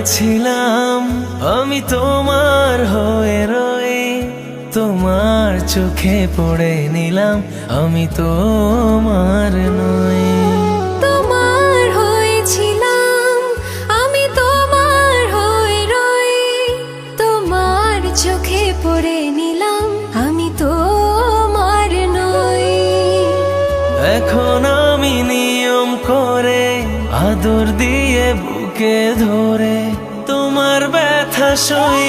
হয়েছিলাম আমি তোমার হয়ে রয়ে, তোমার চোখে পড়ে নিলাম আমি তোমার নই। তোমার হয়েছিলাম আমি তোমার হয়ে রয়ে, তোমার চোখে পড়ে নিলাম আমি তোমার নই। এখন আমি নিয়ম করে আদর দিয়ে বুকে ধরে তোমার ব্যথা সই।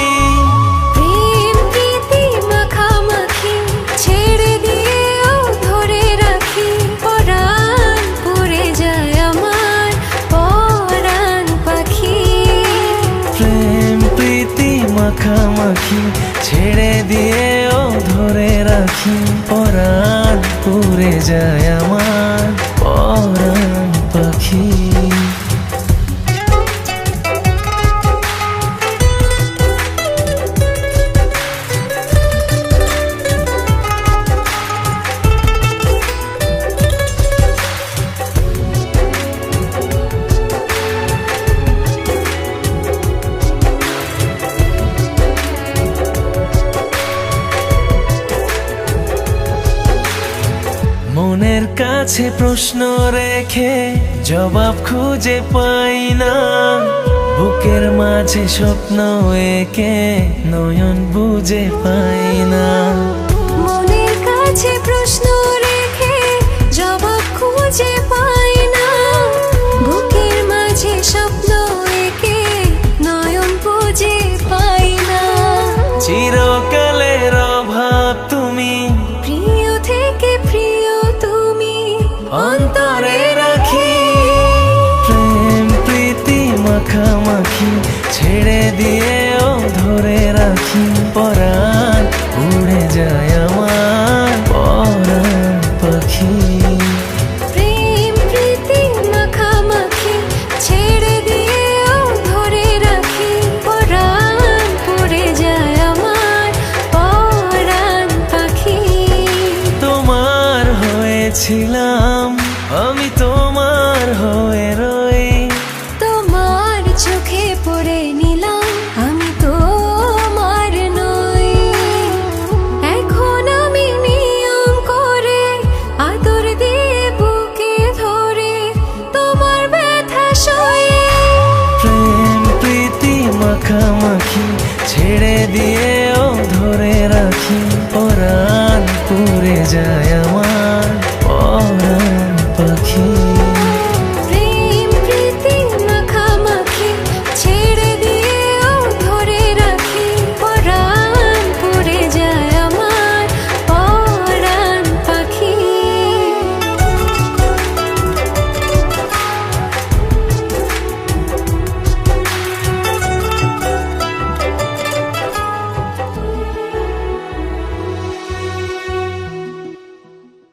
প্রেম প্রীতি মাখামাখি ছেড়ে দিয়েও ধরে রাখি, পরাণ পুড়ে যায় আমার পরাণ পাখি। প্রেম প্রীতি মাখামাখি ছেড়ে দিয়েও ধরে রাখি, পরাণ পুড়ে যায় আমার পরাণ পাখি। মনের কাছে প্রশ্ন রেখে জবাব খুঁজে পাই না, বুকের মাঝে স্বপ্ন এঁকে নয়ন বুঝে পাই না। মনের কাছে প্রশ্ন রেখে জবাব খুঁজে পাই না, বুকের মাঝে স্বপ্ন এঁকে নয়ন বুঝে পাই না। চিরকালের অভাব তুমি, প্রিয় থেকে প্রিয় তুমি অন্তরে রাখি। প্রেম প্রীতি মাখামাখি ছেড়ে দিয়েও ধরে রাখি, পরাণ উড়ে যায় আমার পরাণ পাখি। প্রেম প্রীতি মাখামাখি ছেড়ে দিয়েও ধরে রাখি, পরাণ পড়ে যায় আমার পরাণ পাখি। তোমার হয়েছিলাম আমি তোমার হয়ে রই, তোমার চোখে পড়ে নিলাম আমি তোমার নই। এখন আমি নিয়ম করে আদর দিয়ে বুকে ধরে তোমার ব্যথা সয়ে। প্রেম প্রীতি মাখামাখি ছেড়ে দিয়েও ধরে রাখি, পরাণ পুড়ে যায় আমার পরাণ পাখি। প্রেম প্রীতি মাখামাখি ছেড়ে দিয়েও ধরে রাখি, পরাণ পুড়ে যায় আমার পরাণ পাখি।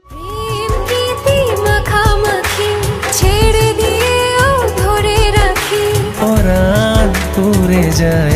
প্রেম প্রীতি মাখামাখি ছেড়ে দিয়েও ধরে রাখি, পরাণ পুড়ে যায়